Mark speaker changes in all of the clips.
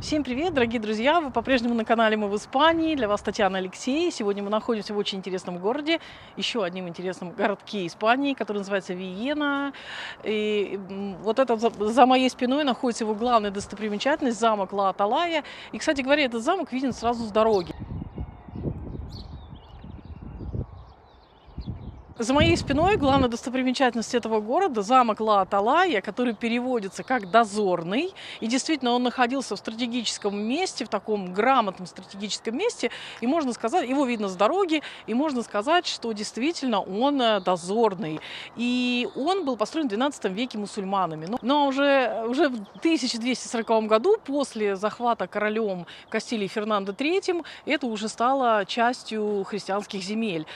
Speaker 1: Всем привет, дорогие друзья! Вы по-прежнему на канале «Мы в Испании». Для вас Татьяна, Алексей. Сегодня мы находимся в очень интересном городе, еще одним интересном городке Испании, который называется Виена. Вот это за моей спиной находится его главная достопримечательность – замок Ла-Аталая. И, кстати говоря, этот замок виден сразу с дороги. За моей спиной главная достопримечательность этого города – замок Ла-Аталая, который переводится как «дозорный». И действительно, он находился в стратегическом месте, в таком грамотном стратегическом месте. И можно сказать, его видно с дороги, и можно сказать, что действительно он дозорный. И он был построен в XII веке мусульманами. Но уже в 1240 году, после захвата королем Кастилии Фернандо III, это уже стало частью христианских земель.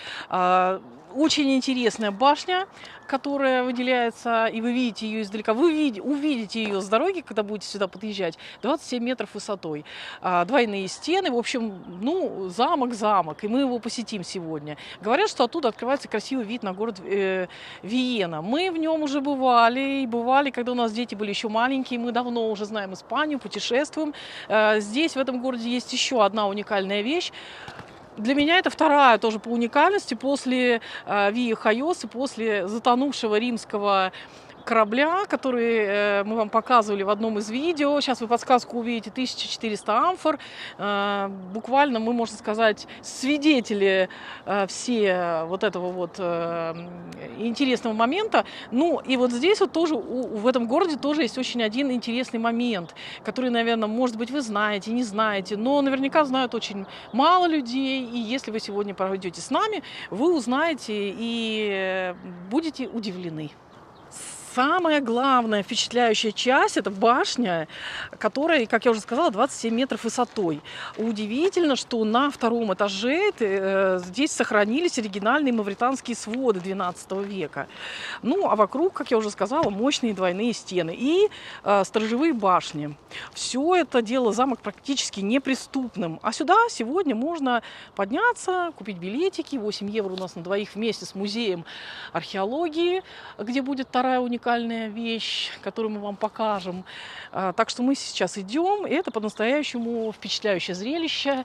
Speaker 1: Очень интересная башня, которая выделяется, и вы видите ее издалека. Вы увидите ее с дороги, когда будете сюда подъезжать. 27 метров высотой, двойные стены. В общем, замок, и мы его посетим сегодня. Говорят, что оттуда открывается красивый вид на город Виена. Мы в нем уже бывали, когда у нас дети были еще маленькие. Мы давно уже знаем Испанию, путешествуем. Здесь, в этом городе, есть еще одна уникальная вещь. Для меня это вторая тоже по уникальности после Виа Хайосы, после затонувшего римского корабля, который мы вам показывали в одном из видео. Сейчас вы подсказку увидите: 1400 амфор. Буквально мы, можно сказать, свидетели все вот этого вот интересного момента. Ну и вот здесь вот тоже, в этом городе тоже есть очень один интересный момент, который, наверное, может быть, вы знаете, не знаете, но наверняка знают очень мало людей. И если вы сегодня пройдете с нами, вы узнаете и будете удивлены. Самая главная впечатляющая часть – это башня, которая, как я уже сказала, 27 метров высотой. Удивительно, что на втором этаже здесь сохранились оригинальные мавританские своды XII века. Ну, а вокруг, как я уже сказала, мощные двойные стены и сторожевые башни. Все это делало замок практически неприступным. А сюда сегодня можно подняться, купить билетики. 8 евро у нас на двоих вместе с музеем археологии, где будет вторая уникальная вещь, которую мы вам покажем. Так что мы сейчас идем, и это по-настоящему впечатляющее зрелище.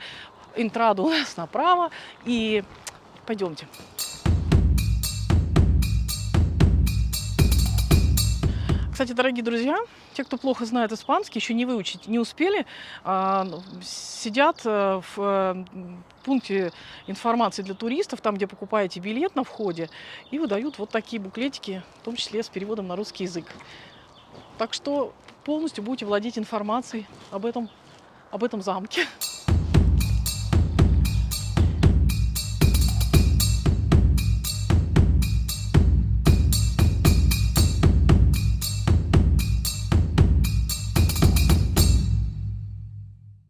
Speaker 1: Интрадо у нас направо, и пойдемте. Кстати, дорогие друзья, те, кто плохо знает испанский, еще не выучить не успели, сидят в пункте информации для туристов, там, где покупаете билет на входе, и выдают вот такие буклетики, в том числе с переводом на русский язык. Так что полностью будете владеть информацией об этом замке.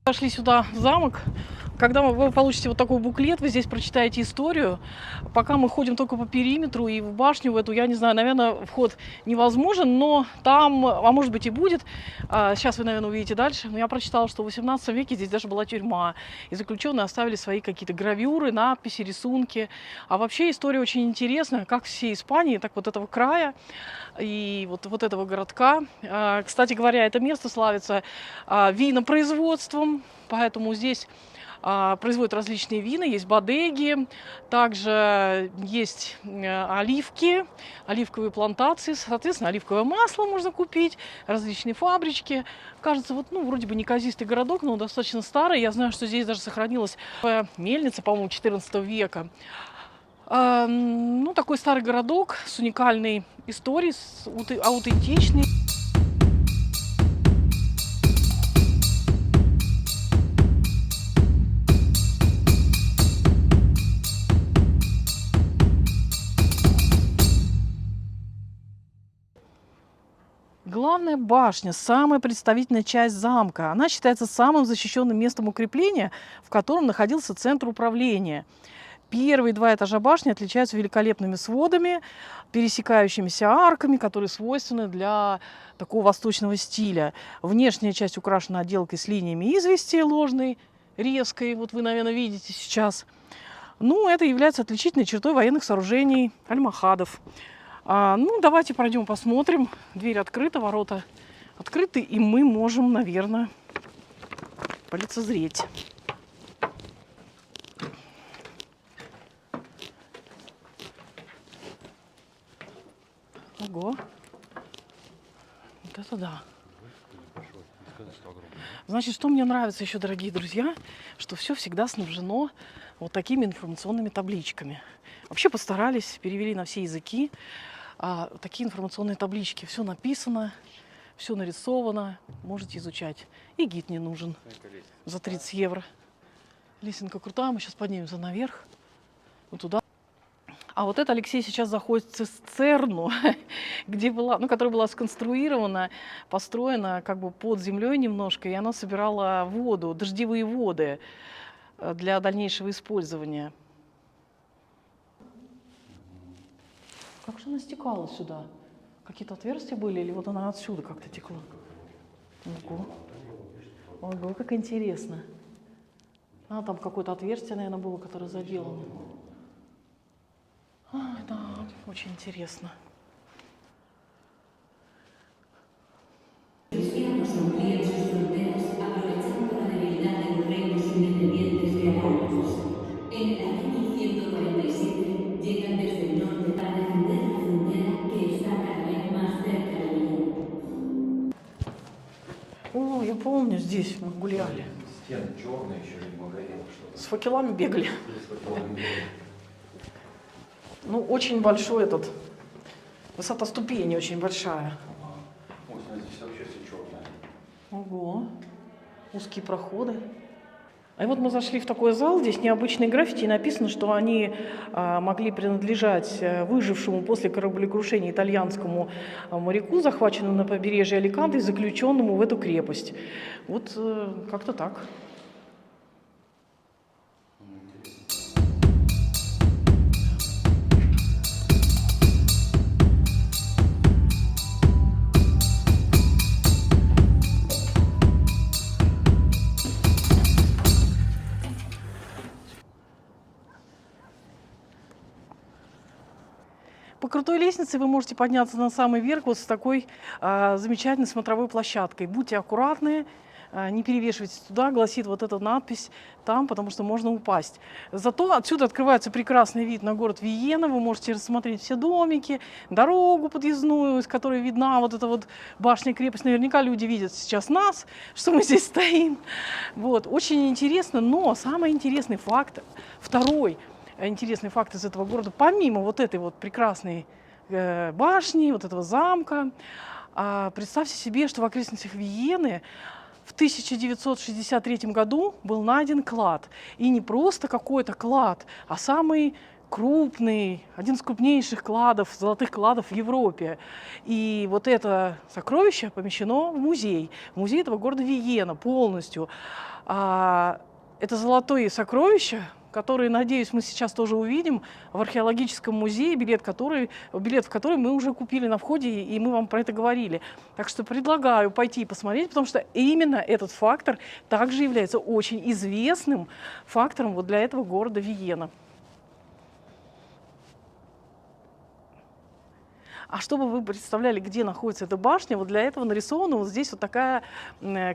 Speaker 1: Пошли сюда в замок. Когда вы получите вот такой буклет, вы здесь прочитаете историю. Пока мы ходим только по периметру и в башню в эту, я не знаю, наверное, вход невозможен, но там, а может быть и будет. Сейчас вы, наверное, увидите дальше. Но я прочитала, что в 18 веке здесь даже была тюрьма, и заключенные оставили свои какие-то гравюры, надписи, рисунки. А вообще история очень интересная, как всей Испании, так вот этого края и вот этого городка. Кстати говоря, это место славится винопроизводством, поэтому здесь производят различные вина, есть бодеги, также есть оливки, оливковые плантации, соответственно, оливковое масло можно купить, различные фабрички. Кажется, вот, вроде бы неказистый городок, но он достаточно старый. Я знаю, что здесь даже сохранилась мельница, по-моему, XIV века. Такой старый городок с уникальной историей, аутентичный. Главная башня, самая представительная часть замка. Она считается самым защищенным местом укрепления, в котором находился центр управления. Первые два этажа башни отличаются великолепными сводами, пересекающимися арками, которые свойственны для такого восточного стиля. Внешняя часть украшена отделкой с линиями извести ложной, резкой. Вот вы, наверное, видите сейчас. Это является отличительной чертой военных сооружений альмохадов. Давайте пройдем, посмотрим. Дверь открыта, ворота открыты, и мы можем, наверное, полицезреть. Ого. Вот это да. Значит, что мне нравится еще, дорогие друзья, что все всегда снабжено вот такими информационными табличками. Вообще постарались, перевели на все языки такие информационные таблички. Все написано, все нарисовано, можете изучать. И гид не нужен за 30 евро. Лесенка крутая, мы сейчас поднимемся наверх, вот туда. А вот это Алексей сейчас заходит в цистерну, где была, которая была сконструирована, построена как бы под землей немножко, и она собирала воду, дождевые воды для дальнейшего использования. Как же она стекала сюда? Какие-то отверстия были, или вот она отсюда как-то текла? Ого. Ого, как интересно. Там какое-то отверстие, наверное, было, которое заделано. Да, очень интересно.
Speaker 2: Cristianos amplían sus fronteras aprovechando la debilidad de los reinos independientes de Al-Ándalus. En el año 1147 llegan desde el norte para defender la frontera que está cada vez más cerca de Lyon.
Speaker 1: О, я помню, здесь мы гуляли.
Speaker 3: Стены черные, еще не горело что-то.
Speaker 1: С факелами бегали.
Speaker 3: С факелами бегали.
Speaker 1: Очень большой высота ступени очень большая.
Speaker 3: Ой, смотри, здесь вообще все черное.
Speaker 1: Ого, узкие проходы. И вот мы зашли в такой зал, здесь необычные граффити, и написано, что они могли принадлежать выжившему после кораблекрушения итальянскому моряку, захваченному на побережье Аликанте и заключенному в эту крепость. Вот как-то так. По крутой лестнице вы можете подняться на самый верх вот с такой замечательной смотровой площадкой. Будьте аккуратны, не перевешивайтесь туда, гласит вот эта надпись там, потому что можно упасть. Зато отсюда открывается прекрасный вид на город Виена. Вы можете рассмотреть все домики, дорогу подъездную, из которой видна вот эта вот башня-крепость. Наверняка люди видят сейчас нас, что мы здесь стоим. Вот. Очень интересно, но самый интересный факт, второй интересный факт из этого города, помимо вот этой вот прекрасной башни, вот этого замка, представьте себе, что в окрестностях Виены в 1963 году был найден клад. И не просто какой-то клад, а самый крупный, один из крупнейших кладов, золотых кладов в Европе. И вот это сокровище помещено в музей этого города Виена полностью. Это золотое сокровище, которые, надеюсь, мы сейчас тоже увидим в археологическом музее, билет в который мы уже купили на входе, и мы вам про это говорили. Так что предлагаю пойти посмотреть, потому что именно этот фактор также является очень известным фактором вот для этого города Виена. А чтобы вы представляли, где находится эта башня, вот для этого нарисована вот здесь вот такая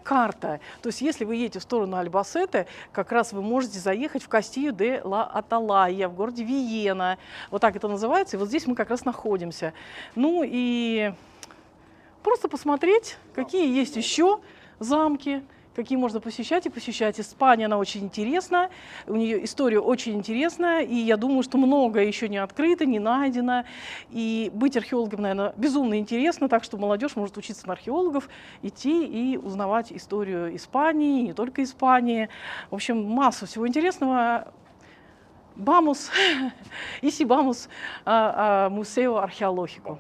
Speaker 1: карта. То есть если вы едете в сторону Альбасете, как раз вы можете заехать в Кастию де ла Аталая в городе Виена. Вот так это называется, и вот здесь мы как раз находимся. Ну и просто посмотреть, какие есть еще замки, какие можно посещать и посещать. Испания, она очень интересна, у нее история очень интересная, и я думаю, что многое еще не открыто, не найдено. И быть археологом, наверное, безумно интересно, так что молодежь может учиться на археологов, идти и узнавать историю Испании, не только Испании. В общем, масса всего интересного. Vamos y si vamos a Museo Arqueológico.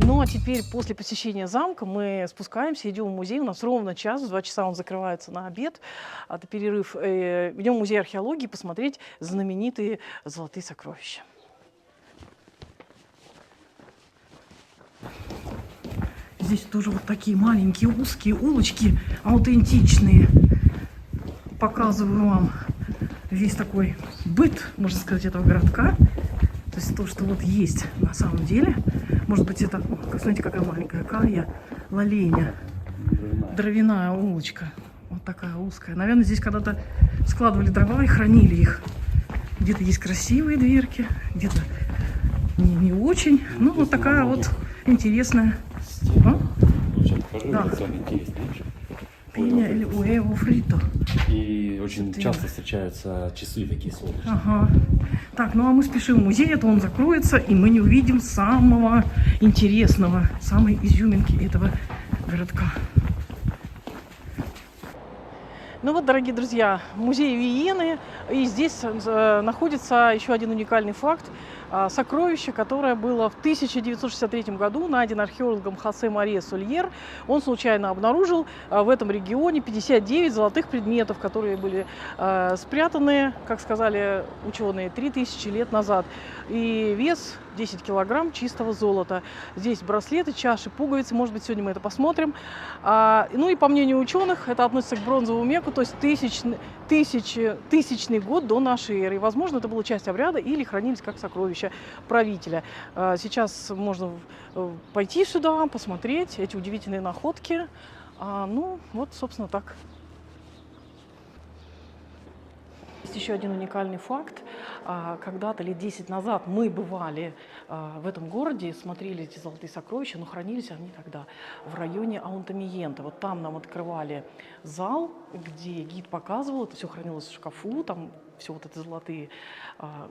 Speaker 1: Ну а теперь после посещения замка мы спускаемся, идем в музей. У нас ровно час, в 2 часа он закрывается на обед. Это перерыв. Идем в музей археологии посмотреть знаменитые золотые сокровища. Здесь тоже вот такие маленькие узкие улочки, аутентичные. Показываю вам весь такой быт, можно сказать, этого городка. То есть то, что вот есть на самом деле, может быть, это, смотрите, какая маленькая кая, лоленя, дровяная улочка. Вот такая узкая. Наверное, здесь когда-то складывали дрова и хранили их. Где-то есть красивые дверки, где-то не очень. Ну, вот такая вот интересная. А?
Speaker 4: Сейчас покажу,
Speaker 1: Да.
Speaker 4: это самое интересное.
Speaker 1: Пиня или уэво фрито.
Speaker 4: И очень
Speaker 1: Что-то
Speaker 4: часто встречаются часы такие солнечные.
Speaker 1: Ага. Так, ну а мы спешим в музей, это он закроется, и мы не увидим самого интересного, самой изюминки этого городка. Ну вот, дорогие друзья, музей Виены, и здесь находится еще один уникальный факт. Сокровище, которое было в 1963 году найдено археологом Хосе Мария Сольер. Он случайно обнаружил в этом регионе 59 золотых предметов, которые были спрятаны, как сказали ученые, 3000 лет назад. И вес 10 килограмм чистого золота. Здесь браслеты, чаши, пуговицы. Может быть, сегодня мы это посмотрим. Ну и по мнению ученых, это относится к бронзовому веку, то есть тысячный год до нашей эры. И, возможно, это была часть обряда или хранились как сокровища правителя. Сейчас можно пойти сюда, посмотреть эти удивительные находки. Ну, вот, собственно, так. Есть еще один уникальный факт. Когда-то лет 10 назад мы бывали в этом городе, смотрели эти золотые сокровища, но хранились они тогда в районе Аунтамиента. Вот там нам открывали зал, где гид показывал, это все хранилось в шкафу, там все вот эти золотые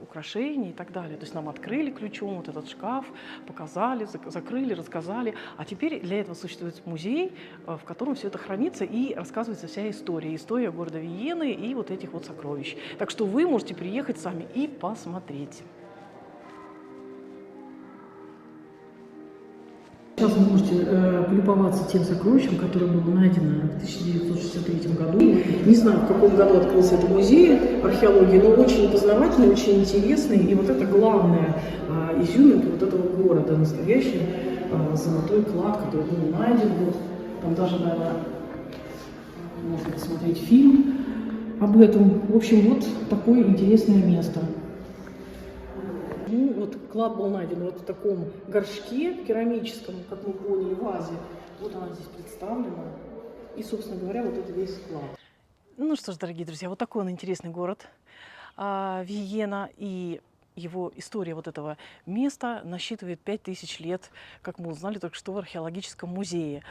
Speaker 1: украшения и так далее. То есть нам открыли ключом вот этот шкаф, показали, закрыли, рассказали. А теперь для этого существует музей, в котором все это хранится и рассказывается вся история. История города Виены и вот этих вот сокровищ. Так что вы можете приехать сами и посмотреть. Сейчас вы можете полюбоваться тем сокровищем, которое было найдено в 1963 году. Не знаю, в каком году открылся этот музей археологии, но очень познавательный, очень интересный. И вот это главная изюминка вот этого города, настоящий золотой клад, который был найден. Вот, там даже, наверное, можно посмотреть фильм об этом. В общем, вот такое интересное место. Ну, вот клад был найден вот в таком горшке керамическом, как мы поняли, вазе. Вот она здесь представлена. И, собственно говоря, вот это весь клад. Ну что ж, дорогие друзья, вот такой он интересный город. Виена, и его история вот этого места насчитывает 5000 лет, как мы узнали только что в археологическом музее.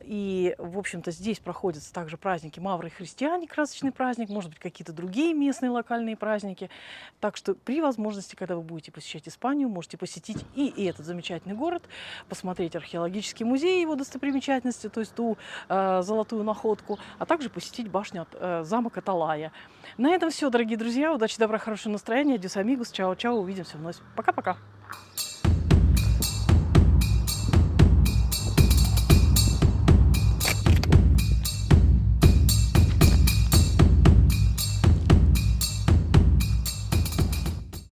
Speaker 1: И, в общем-то, здесь проходят также праздники Мавры и Христиане, красочный праздник, может быть, какие-то другие местные локальные праздники. Так что при возможности, когда вы будете посещать Испанию, можете посетить и этот замечательный город, посмотреть археологический музей, его достопримечательности, то есть ту золотую находку, а также посетить башню, замок Аталая. На этом все, дорогие друзья. Удачи, добра, хорошего настроения. Адьос, амигос. Чао-чао. Увидимся вновь. Пока-пока.